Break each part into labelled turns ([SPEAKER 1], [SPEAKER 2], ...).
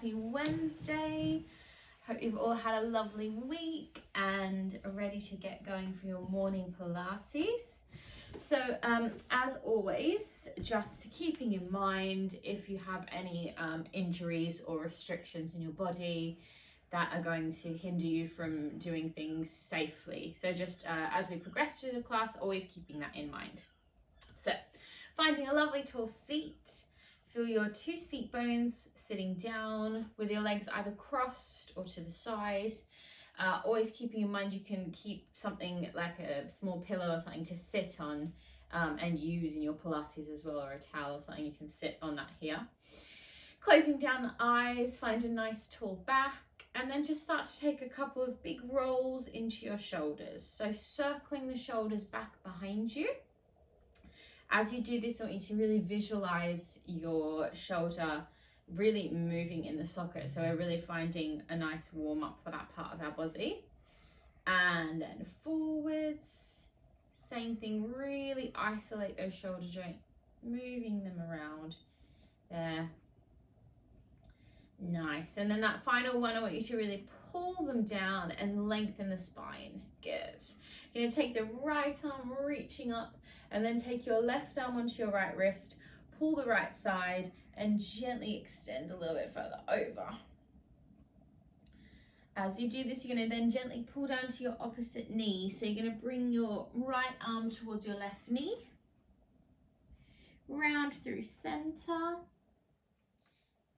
[SPEAKER 1] happy Wednesday. Hope you've all had a lovely week and are ready to get going for your morning Pilates. So as always, just keeping in mind if you have any injuries or restrictions in your body that are going to hinder you from doing things safely. So just as we progress through the class, always keeping that in mind. So finding a lovely tall seat, feel your 2 seat bones sitting down with your legs either crossed or to the side. Always keeping in mind you can keep something like a small pillow or something to sit on and use in your Pilates as well, or a towel or something, you can sit on that here. Closing down the eyes, find a nice tall back, and then just start to take a couple of big rolls into your shoulders. So circling the shoulders back behind you. As you do this, I want you to really visualize your shoulder really moving in the socket. So we're really finding a nice warm up for that part of our body. And then forwards, same thing, really isolate those shoulder joints, moving them around there. Nice. And then that final one, I want you to really pull them down and lengthen the spine. Good. You're going to take the right arm reaching up and then take your left arm onto your right wrist, pull the right side and gently extend a little bit further over. As you do this, you're going to then gently pull down to your opposite knee. So you're going to bring your right arm towards your left knee, round through center,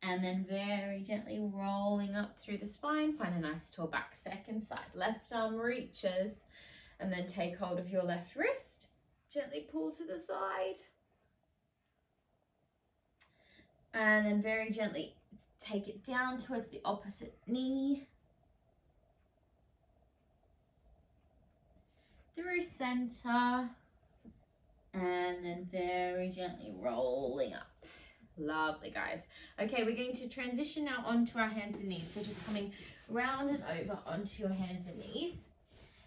[SPEAKER 1] and then very gently rolling up through the spine. Find a nice tall back. Second side, left arm reaches, and then take hold of your left wrist, gently pull to the side, and then very gently take it down towards the opposite knee, through center, and then very gently rolling up. Lovely, guys. Okay, we're going to transition now onto our hands and knees. So just coming round and over onto your hands and knees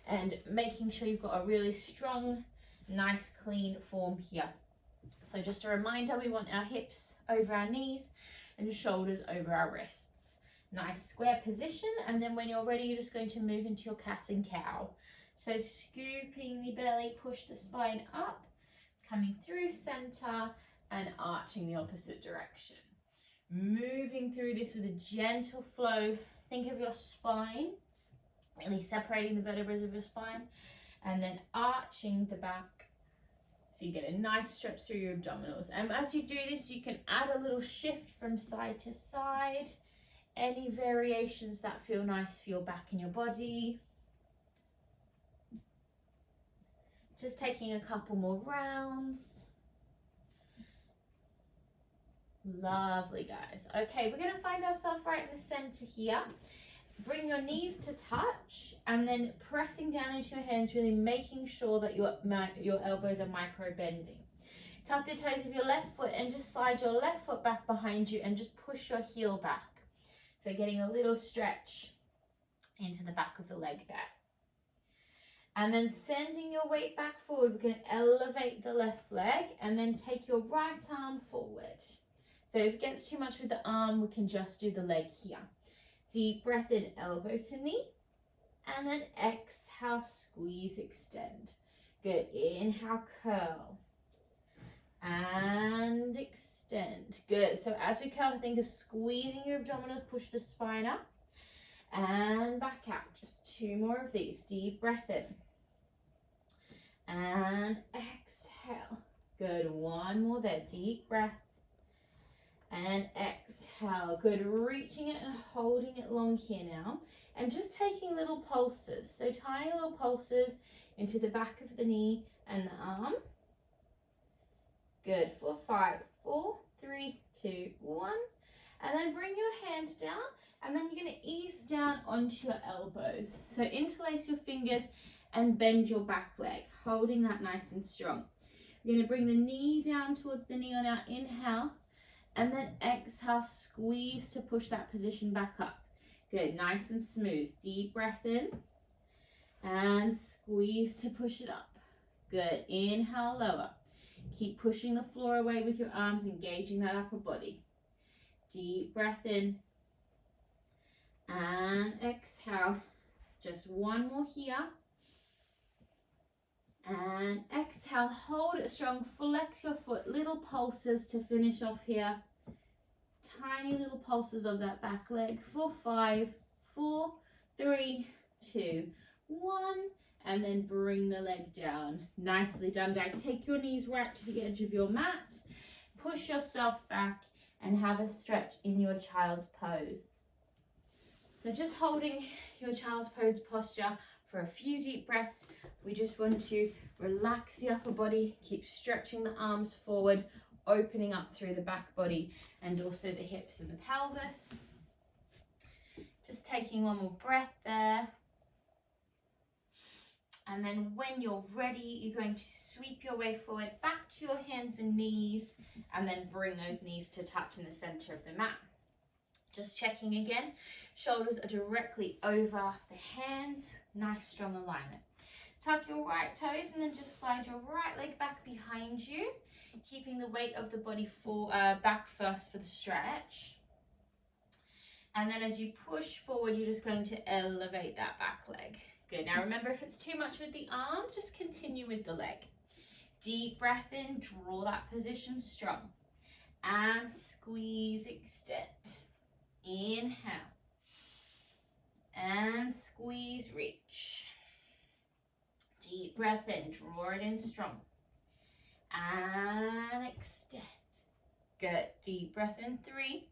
[SPEAKER 1] and making sure you've got a really strong, nice, clean form here. So just a reminder, we want our hips over our knees and shoulders over our wrists. Nice square position, and then when you're ready, you're just going to move into your cat and cow. So scooping the belly, push the spine up, coming through center and arching the opposite direction. Moving through this with a gentle flow. Think of your spine, really separating the vertebrae of your spine, and then arching the back. So you get a nice stretch through your abdominals. And as you do this, you can add a little shift from side to side. Any variations that feel nice for your back and your body. Just taking a couple more rounds. Lovely, guys. Okay, we're going to find ourselves right in the center here. Bring your knees to touch and then pressing down into your hands, really making sure that your elbows are micro bending. Tuck the toes of your left foot and just slide your left foot back behind you and just push your heel back. So getting a little stretch into the back of the leg there. And then sending your weight back forward, we're going to elevate the left leg and then take your right arm forward. So if it gets too much with the arm, we can just do the leg here. Deep breath in, elbow to knee, and then exhale, squeeze, extend. Good, inhale, curl, and extend. Good, so as we curl, think of squeezing your abdominals, push the spine up, and back out. Just 2 more of these. Deep breath in, and exhale. Good, 1 more there, deep breath, and exhale. Good, reaching it and holding it long here now, and just taking little pulses, so tiny little pulses into the back of the knee and the arm. Good, for 5, 4, 3, 2, 1, and then bring your hand down, and then you're going to ease down onto your elbows, so interlace your fingers and bend your back leg, holding that nice and strong. You're going to bring the knee down towards the knee on our inhale, and then exhale, squeeze to push that position back up. Good, nice and smooth. Deep breath in, and squeeze to push it up. Good, inhale, lower. Keep pushing the floor away with your arms, engaging that upper body. Deep breath in, And exhale. Just one more here. And exhale, hold it strong, flex your foot, little pulses to finish off here. Tiny little pulses of that back leg for 5, 4, 3, 2, 1. And then bring the leg down. Nicely done, guys. Take your knees right to the edge of your mat. Push yourself back and have a stretch in your child's pose. So just holding your child's pose posture for a few deep breaths. We just want to relax the upper body, keep stretching the arms forward, opening up through the back body and also the hips and the pelvis. Just taking one more breath there. And then when you're ready, you're going to sweep your way forward back to your hands and knees, and then bring those knees to touch in the center of the mat. Just checking again, shoulders are directly over the hands, nice strong alignment. Tuck your right toes and then just slide your right leg back behind you, keeping the weight of the body back first for the stretch. And then as you push forward, you're just going to elevate that back leg. Good. Now remember, if it's too much with the arm, just continue with the leg. Deep breath in, draw that position strong. And squeeze, extend. Inhale. And squeeze, reach. Deep breath in, draw it in strong. And extend. Good. Deep breath in, 3.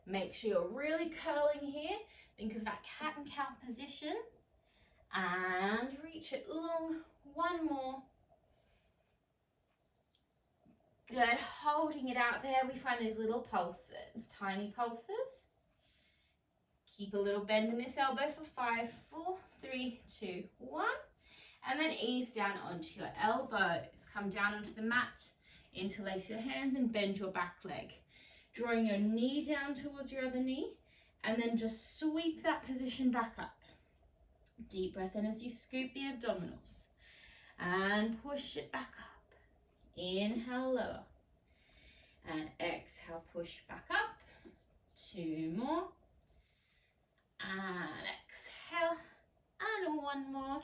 [SPEAKER 1] Make sure you're really curling here. Think of that cat and cow position. And reach it long. One more. Good. Holding it out there, we find these little pulses, tiny pulses. Keep a little bend in this elbow for 5, 4, 3, 2, 1. And then ease down onto your elbows. Come down onto the mat, interlace your hands and bend your back leg. Drawing your knee down towards your other knee, and then just sweep that position back up. Deep breath in as you scoop the abdominals. And push it back up. Inhale, lower. And exhale, push back up. 2 more. And exhale. And 1 more.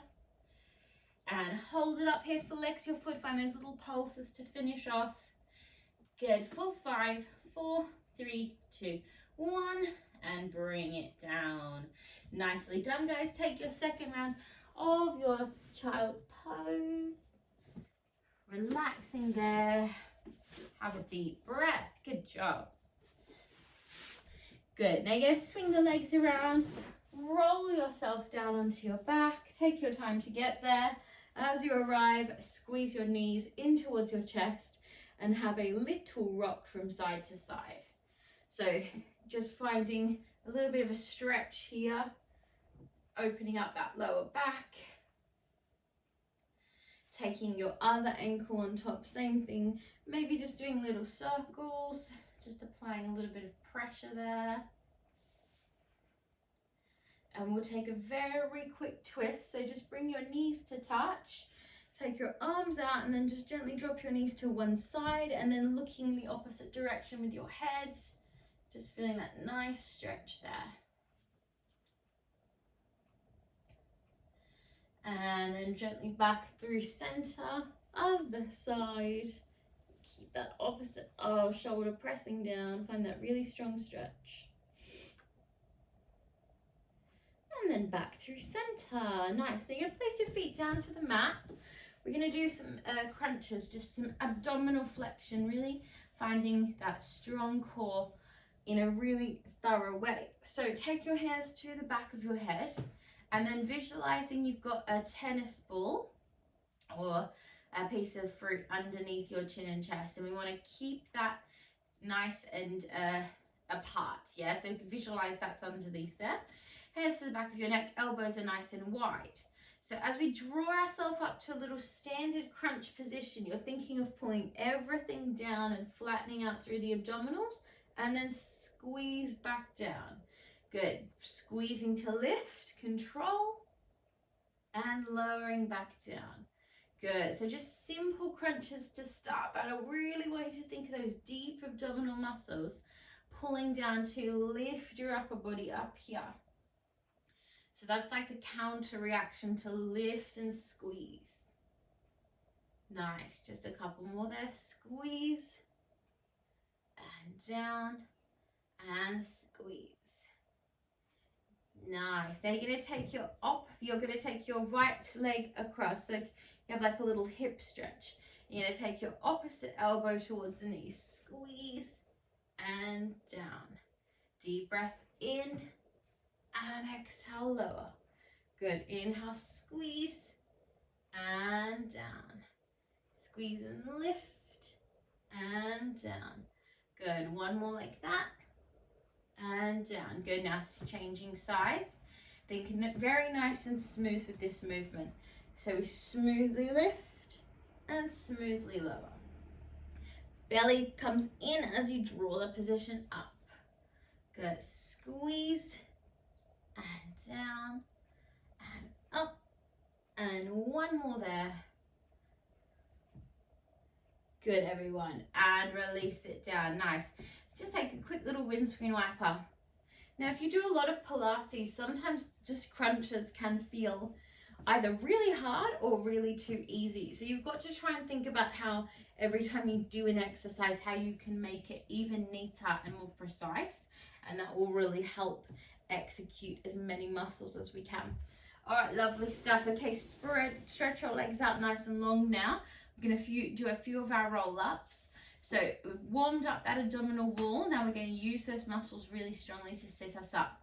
[SPEAKER 1] And hold it up here, flex your foot, find those little pulses to finish off. Good, for 5, 4, 3, 2, 1, and bring it down. Nicely done, guys. Take your second round of your child's pose. Relaxing there. Have a deep breath. Good job. Good. Now you're going to swing the legs around. Roll yourself down onto your back. Take your time to get there. As you arrive, squeeze your knees in towards your chest and have a little rock from side to side. So just finding a little bit of a stretch here, opening up that lower back, taking your other ankle on top, same thing, maybe just doing little circles, just applying a little bit of pressure there. And we'll take a very quick twist, so just bring your knees to touch. Take your arms out and then just gently drop your knees to one side and then looking the opposite direction with your head. Just feeling that nice stretch there. And then gently back through center, other side. Keep that opposite shoulder pressing down. Find that really strong stretch. And then back through center. Nice. So you're going to place your feet down to the mat. We're going to do some crunches, just some abdominal flexion, really finding that strong core in a really thorough way. So take your hands to the back of your head and then visualizing you've got a tennis ball or a piece of fruit underneath your chin and chest, and we want to keep that nice and apart. Yeah, so you can visualize that's underneath there. Hands to the back of your neck, elbows are nice and wide. So as we draw ourselves up to a little standard crunch position, you're thinking of pulling everything down and flattening out through the abdominals and then squeeze back down. Good. Squeezing to lift, control, and lowering back down. Good. So just simple crunches to start, but I really want you to think of those deep abdominal muscles, pulling down to lift your upper body up here. So that's like the counter reaction to lift and squeeze. Nice, just a couple more there. Squeeze and down and squeeze. Nice. Now you're going to take your right leg across. So you have like a little hip stretch. You're going to take your opposite elbow towards the knee. Squeeze and down. Deep breath in and exhale, lower. Good. Inhale, squeeze and down. Squeeze and lift and down. Good. One more like that. And down. Good. Now changing sides. Thinking very nice and smooth with this movement. So we smoothly lift and smoothly lower. Belly comes in as you draw the position up. Good. Squeeze and down and up. And one more there. Good, everyone. And release it down. Nice. Just take a quick little windscreen wiper. Now, if you do a lot of Pilates, sometimes just crunches can feel either really hard or really too easy. So you've got to try and think about how every time you do an exercise, how you can make it even neater and more precise. And that will really help execute as many muscles as we can. All right, lovely stuff. Okay, stretch your legs out nice and long now. We're going to do a few of our roll-ups. So we've warmed up that abdominal wall. Now we're going to use those muscles really strongly to sit us up.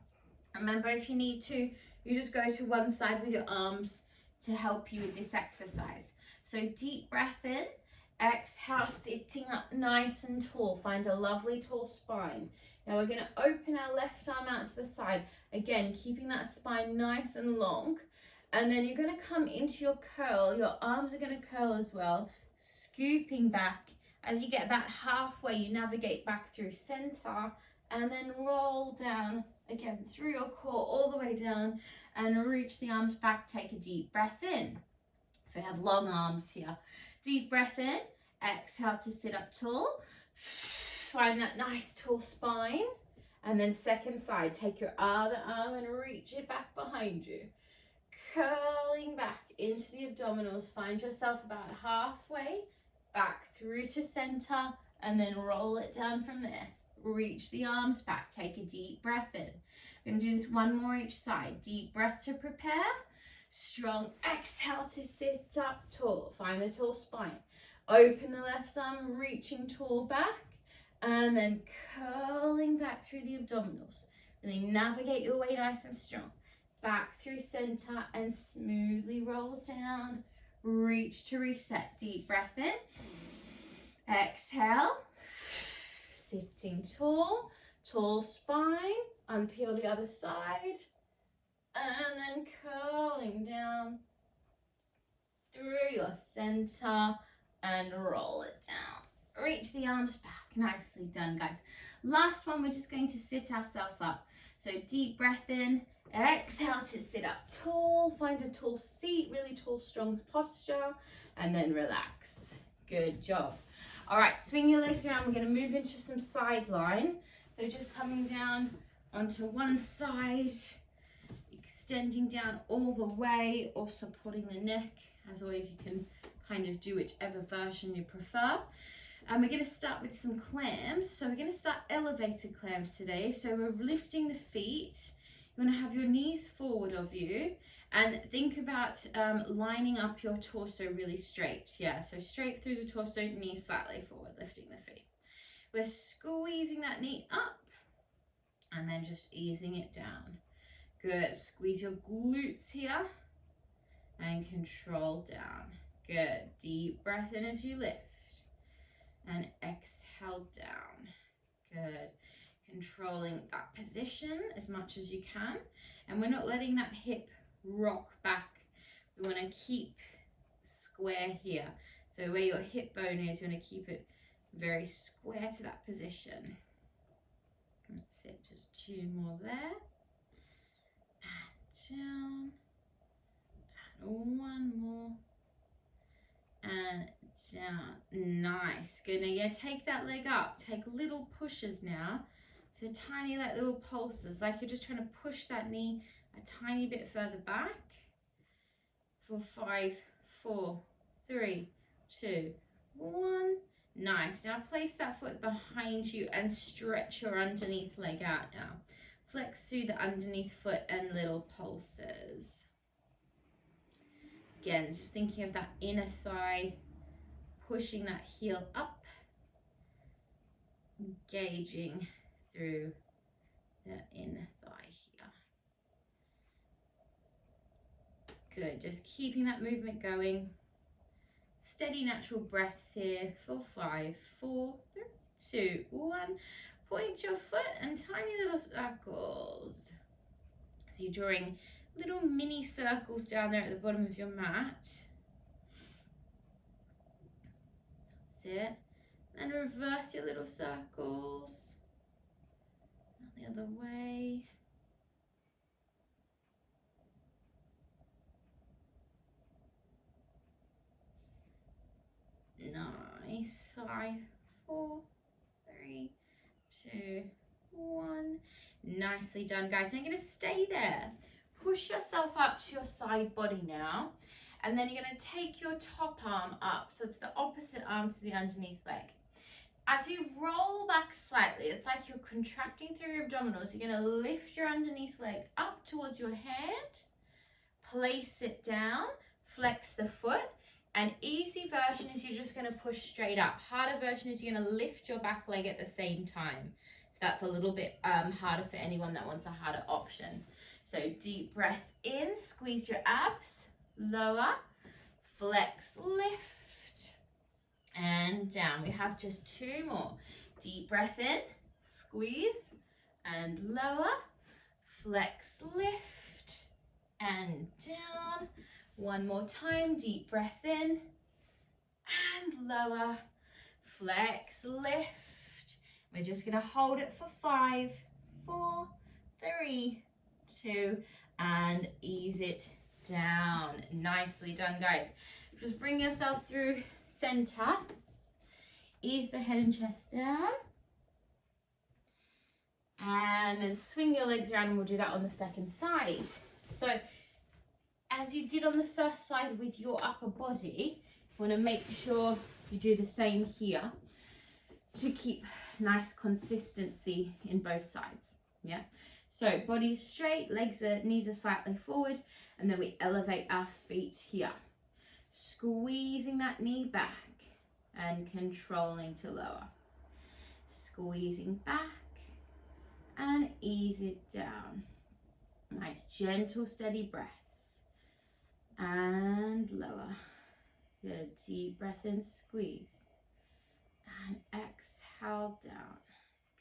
[SPEAKER 1] Remember, if you need to, you just go to one side with your arms to help you with this exercise. So deep breath in, exhale, sitting up nice and tall. Find a lovely tall spine. Now we're going to open our left arm out to the side. Again, keeping that spine nice and long. And then you're going to come into your curl. Your arms are going to curl as well, scooping back. As you get about halfway, you navigate back through center and then roll down again through your core all the way down and reach the arms back. Take a deep breath in. So you have long arms here. Deep breath in, exhale to sit up tall. Find that nice tall spine. And then second side, take your other arm and reach it back behind you. Curling back into the abdominals. Find yourself about halfway. Back through to center and then roll it down from there. Reach the arms back. Take a deep breath in. We're going to do this one more each side. Deep breath to prepare. Strong exhale to sit up tall. Find the tall spine. Open the left arm, reaching tall back. And then curling back through the abdominals. Really navigate your way nice and strong. Back through center and smoothly roll down. Reach to reset. Deep breath in. Exhale. Sitting tall. Tall spine. Unpeel the other side. And then curling down through your center and roll it down. Reach the arms back. Nicely done, guys. Last one, we're just going to sit ourselves up. So deep breath in. Exhale to sit up tall, find a tall seat, really tall, strong posture, and then relax. Good job. All right, swing your legs around. We're going to move into some side line. So just coming down onto one side, extending down all the way, or supporting the neck. As always, you can kind of do whichever version you prefer. And we're going to start with some clams. So we're going to start elevated clams today. So we're lifting the feet. You're going to have your knees forward of you and think about lining up your torso really straight. Yeah, so straight through the torso, knees slightly forward, lifting the feet. We're squeezing that knee up and then just easing it down. Good. Squeeze your glutes here and control down. Good. Deep breath in as you lift and exhale down. Good. Controlling that position as much as you can, and we're not letting that hip rock back. We want to keep square here, so where your hip bone is, you want to keep it very square to that position. That's it, just two more there, and down, and one more, and down. Nice. Good. Now you're going to take that leg up, take little pushes now. So tiny like little pulses, like you're just trying to push that knee a tiny bit further back. For 5, 4, 3, 2, 1. Nice. Now place that foot behind you and stretch your underneath leg out now. Flex through the underneath foot and little pulses. Again, just thinking of that inner thigh, pushing that heel up, engaging through the inner thigh here. Good, just keeping that movement going. Steady natural breaths here for 5, 4, 3, 2, 1. Point your foot and tiny little circles. So you're drawing little mini circles down there at the bottom of your mat. That's it. And reverse your little circles. The other way. Nice. 5, 4, 3, 2, 1. Nicely done, guys. I'm going to stay there. Push yourself up to your side body now. And then you're going to take your top arm up. So it's the opposite arm to the underneath leg. As you roll back slightly, it's like you're contracting through your abdominals. You're going to lift your underneath leg up towards your head. Place it down. Flex the foot. An easy version is you're just going to push straight up. Harder version is you're going to lift your back leg at the same time. So that's a little bit harder for anyone that wants a harder option. So deep breath in, squeeze your abs, lower, flex, lift, and down. We have just 2 more. Deep breath in, squeeze, and lower, flex, lift, and down. One more time, deep breath in, and lower, flex, lift. We're just gonna hold it for 5, 4, 3, 2, and ease it down. Nicely done, guys. Just bring yourself through center. Ease the head and chest down. And then swing your legs around, and we'll do that on the second side. So, as you did on the first side with your upper body, you want to make sure you do the same here to keep nice consistency in both sides. Yeah. So body is straight, knees are slightly forward, and then we elevate our feet here. Squeezing that knee back and controlling to lower. Squeezing back and ease it down. Nice, gentle, steady breaths. And lower. Good, deep breath in, squeeze. And exhale down.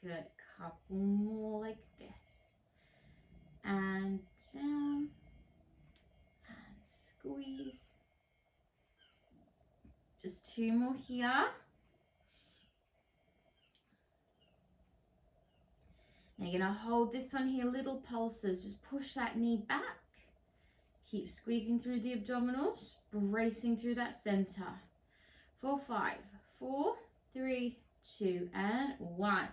[SPEAKER 1] Good, couple more like this. And down. And squeeze. Just 2 more here. Now you're going to hold this one here, little pulses. Just push that knee back. Keep squeezing through the abdominals, bracing through that center. 4, 5, 4, 3, 2, and 1.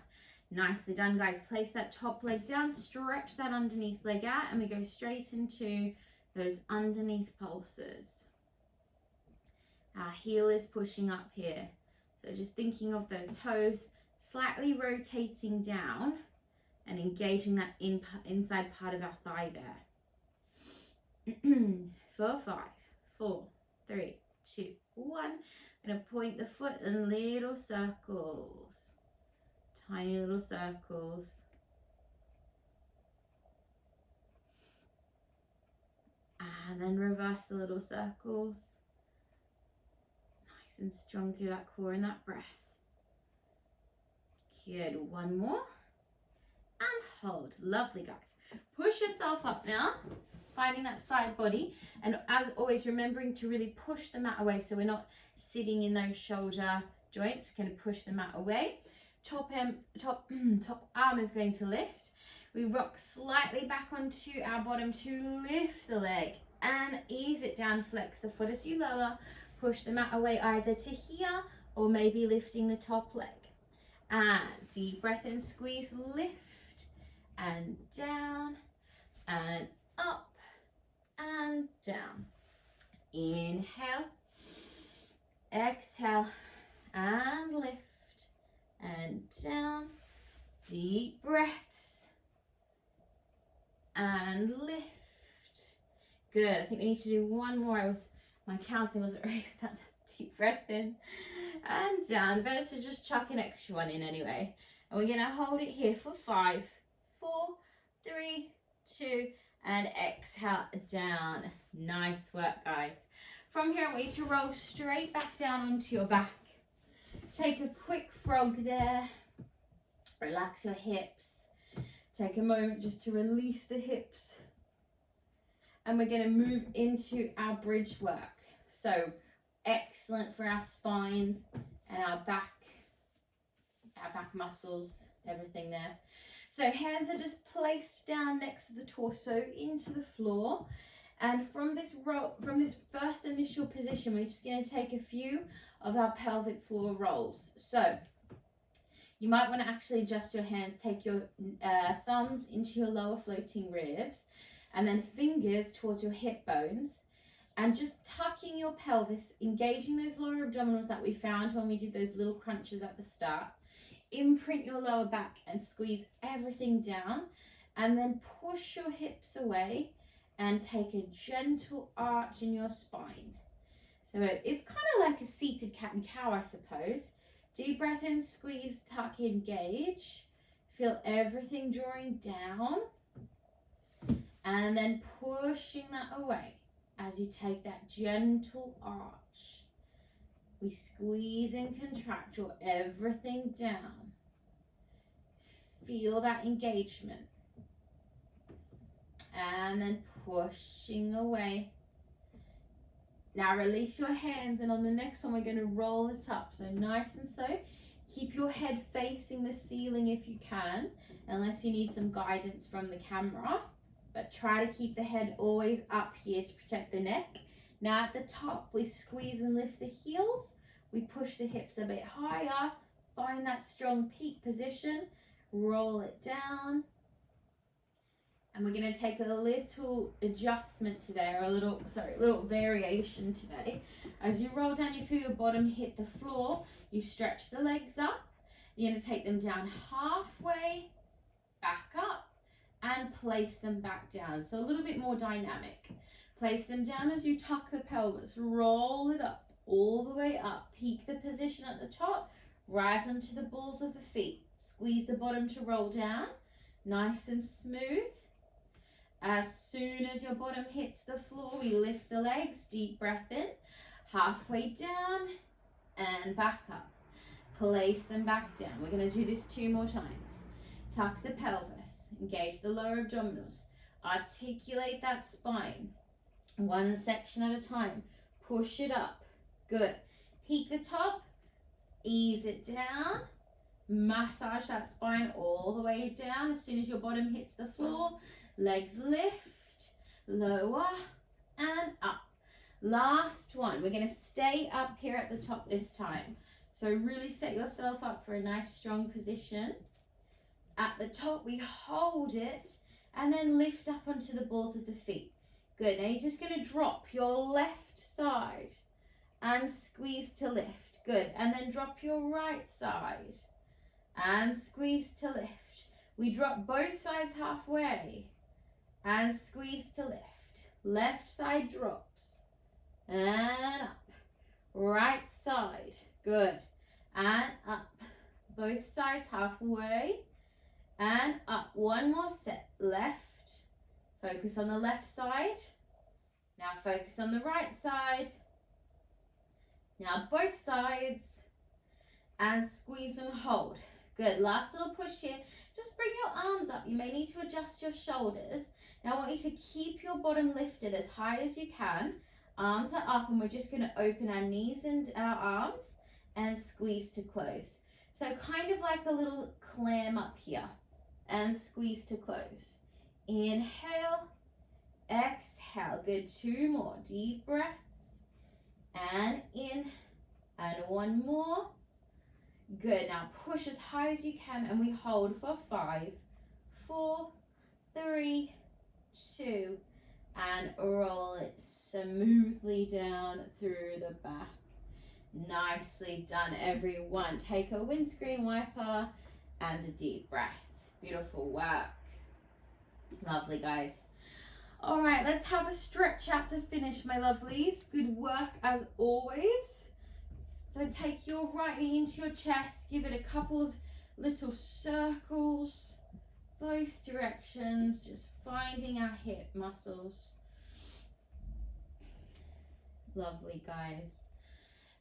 [SPEAKER 1] Nicely done, guys. Place that top leg down, stretch that underneath leg out, and we go straight into those underneath pulses. Our heel is pushing up here. So just thinking of the toes slightly rotating down and engaging that inside part of our thigh there. 4, 5, 4, 3, 2, 1. I'm going to point the foot in little circles. Tiny little circles. And then reverse the little circles. Nice and strong through that core and that breath. Good. 1 more. And hold. Lovely, guys. Push yourself up now. Finding that side body, and as always remembering to really push the mat away so we're not sitting in those shoulder joints. We're going to push the mat away. Top arm is going to lift. We rock slightly back onto our bottom to lift the leg and ease it down. Flex the foot as you lower. Push the mat away either to here or maybe lifting the top leg. And deep breath in, squeeze, lift. and down and up and down. Inhale, exhale, and lift and down. Deep breaths and lift. Good. I think we need to do one more. My counting wasn't very good. That deep breath in and down. Better to just chuck an extra one in anyway. And we're gonna hold it here for 5, 4, 3, 2, and exhale down. Nice work, guys. From here, I want you to roll straight back down onto your back. Take a quick frog there. Relax your hips. Take a moment just to release the hips. And we're going to move into our bridge work. So excellent for our spines and our back muscles, everything there. So hands are just placed down next to the torso into the floor. And from this first initial position, we're just going to take a few of our pelvic floor rolls. So you might want to actually adjust your hands, take your thumbs into your lower floating ribs, and then fingers towards your hip bones, and just tucking your pelvis, engaging those lower abdominals that we found when we did those little crunches at the start. Imprint your lower back and squeeze everything down, and then push your hips away and take a gentle arch in your spine. So it's kind of like a seated cat and cow, I suppose. Deep breath in, squeeze, tuck, engage. Feel everything drawing down. And then pushing that away as you take that gentle arch. We squeeze and contract, draw everything down. Feel that engagement. And then pushing away. Now release your hands, and on the next one we're going to roll it up. So nice and slow. Keep your head facing the ceiling if you can, unless you need some guidance from the camera. But try to keep the head always up here to protect the neck. Now at the top, we squeeze and lift the heels. We push the hips a bit higher. Find that strong peak position. Roll it down. And we're going to take a little adjustment today, or a little variation today. As you roll down, you feel your bottom hit the floor. You stretch the legs up. You're going to take them down halfway, back up, and place them back down. So a little bit more dynamic. Place them down as you tuck the pelvis. Roll it up, all the way up. Peak the position at the top. Rise onto the balls of the feet. Squeeze the bottom to roll down. Nice and smooth. As soon as your bottom hits the floor, we lift the legs, deep breath in, halfway down and back up. Place them back down. We're going to do this 2 more times. Tuck the pelvis, engage the lower abdominals, articulate that spine. 1 section at a time. Push it up. Good. Peak the top, ease it down. Massage that spine all the way down. As soon as your bottom hits the floor, legs lift, lower, and up. Last one. We're going to stay up here at the top this time. So really set yourself up for a nice strong position. At the top, we hold it and then lift up onto the balls of the feet. Good. Now you're just going to drop your left side and squeeze to lift. Good. And then drop your right side and squeeze to lift. We drop both sides halfway and squeeze to lift. Left side drops and up. Right side. Good. And up. Both sides halfway and up. One more set. Left. Focus on the left side. Now focus on the right side. Now both sides. And squeeze and hold. Good. Last little push here. Just bring your arms up. You may need to adjust your shoulders. Now I want you to keep your bottom lifted as high as you can. Arms are up, and we're just going to open our knees and our arms and squeeze to close. So kind of like a little clam up here, and squeeze to close. Inhale, exhale. Good. 2 more. Deep breaths. And in. And 1 more. Good. Now push as high as you can, and we hold for 5, 4, 3, 2, and roll it smoothly down through the back. Nicely done, everyone. Take a windscreen wiper and a deep breath. Beautiful work. Lovely, guys. All right, let's have a stretch out to finish, my lovelies. Good work as always. So take your right knee into your chest, give it a couple of little circles, both directions, just finding our hip muscles. Lovely, guys.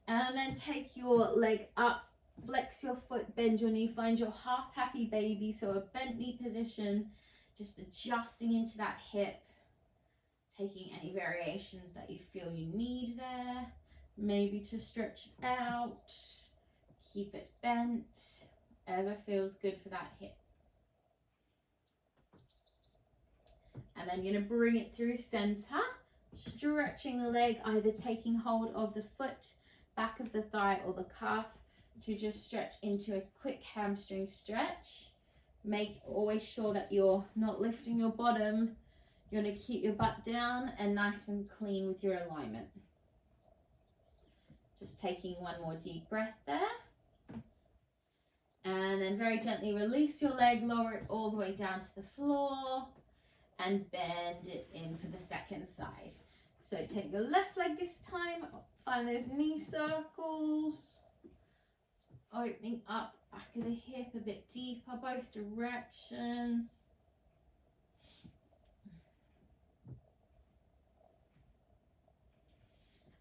[SPEAKER 1] And then take your leg up, flex your foot, bend your knee, find your half happy baby, so a bent knee position, just adjusting into that hip, taking any variations that you feel you need there, maybe to stretch out, keep it bent, whatever feels good for that hip. And then you're going to bring it through center, stretching the leg, either taking hold of the foot, back of the thigh or the calf, to just stretch into a quick hamstring stretch. Make always sure that you're not lifting your bottom. You're going to keep your butt down and nice and clean with your alignment. Just taking one more deep breath there. And then very gently release your leg, lower it all the way down to the floor, and bend it in for the second side. So take your left leg this time, find those knee circles, opening up back of the hip a bit deeper, both directions.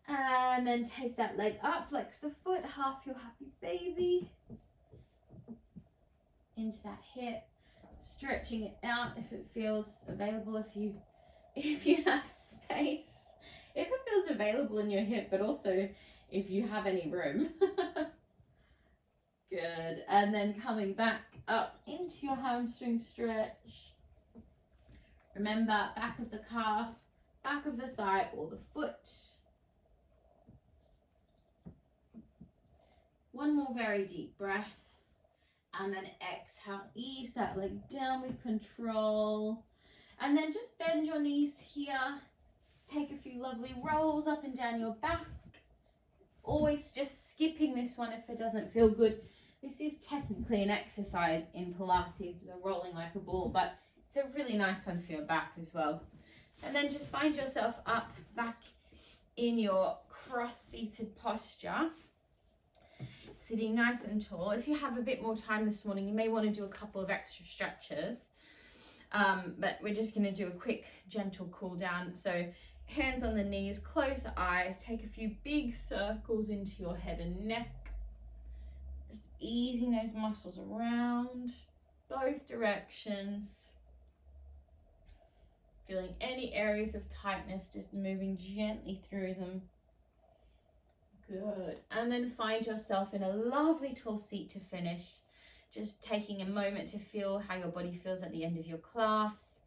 [SPEAKER 1] And then take that leg up, flex the foot, half your happy baby, into that hip, stretching it out if it feels available, if you have space, if it feels available in your hip, but also if you have any room. Good. And then coming back up into your hamstring stretch. Remember, back of the calf, back of the thigh or the foot. One more very deep breath. And then exhale, ease that leg down with control. And then just bend your knees here. Take a few lovely rolls up and down your back. Always just skipping this one if it doesn't feel good. This is technically an exercise in Pilates. We're rolling like a ball, but it's a really nice one for your back as well. And then just find yourself up back in your cross-seated posture. Sitting nice and tall. If you have a bit more time this morning, you may want to do a couple of extra stretches. But we're just going to do a quick, gentle cool down. So hands on the knees, close the eyes, take a few big circles into your head and neck. Just easing those muscles around, both directions. Feeling any areas of tightness, just moving gently through them. Good. And then find yourself in a lovely tall seat to finish. Just taking a moment to feel how your body feels at the end of your class.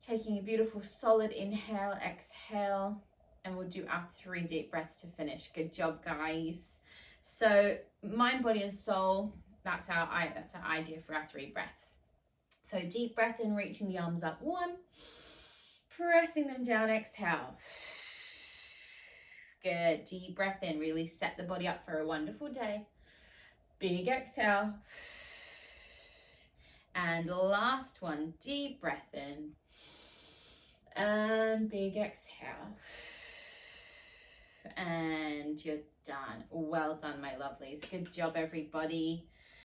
[SPEAKER 1] Taking a beautiful solid inhale, exhale, and we'll do our 3 deep breaths to finish. Good job, guys. So mind, body, and soul, that's our idea for our 3 breaths. So deep breath in, reaching the arms up. 1, pressing them down, exhale. Good. Deep breath in. Really set the body up for a wonderful day. Big exhale. And last one. Deep breath in. And big exhale. And you're done. Well done, my lovelies. Good job, everybody.